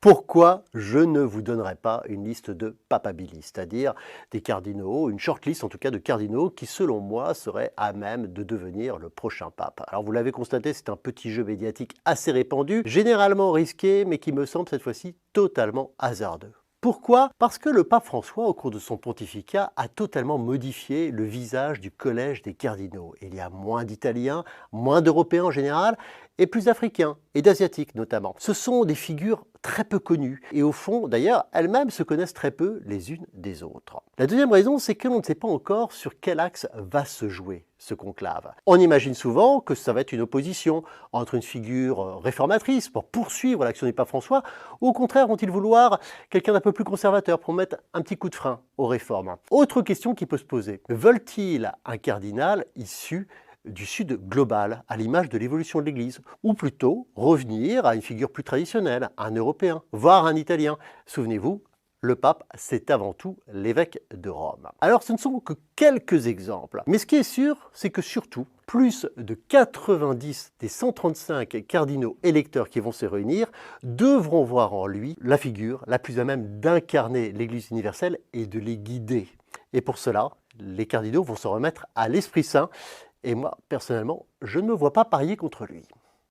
Pourquoi je ne vous donnerai pas une liste de papabili, c'est-à-dire des cardinaux, une shortlist en tout cas de cardinaux qui selon moi seraient à même de devenir le prochain pape. Alors vous l'avez constaté, c'est un petit jeu médiatique assez répandu, généralement risqué, mais qui me semble cette fois-ci totalement hasardeux. Pourquoi? Parce que le pape François, au cours de son pontificat, a totalement modifié le visage du collège des cardinaux. Il y a moins d'Italiens, moins d'Européens en général, et plus d'Africains et d'Asiatiques notamment. Ce sont des figures très peu connues, et au fond, d'ailleurs, elles-mêmes se connaissent très peu les unes des autres. La deuxième raison, c'est que l'on ne sait pas encore sur quel axe va se jouer ce conclave. On imagine souvent que ça va être une opposition entre une figure réformatrice pour poursuivre l'action du pape François, ou au contraire vont-ils vouloir quelqu'un d'un peu plus conservateur pour mettre un petit coup de frein aux réformes. Autre question qui peut se poser, veulent-ils un cardinal issu du Sud global, à l'image de l'évolution de l'Église, ou plutôt revenir à une figure plus traditionnelle, un Européen, voire un Italien? Souvenez-vous, le pape, c'est avant tout l'évêque de Rome. Alors ce ne sont que quelques exemples, mais ce qui est sûr, c'est que surtout, plus de 90 des 135 cardinaux électeurs qui vont se réunir devront voir en lui la figure la plus à même d'incarner l'Église universelle et de les guider. Et pour cela, les cardinaux vont se remettre à l'Esprit Saint, et moi, personnellement, je ne me vois pas parier contre lui.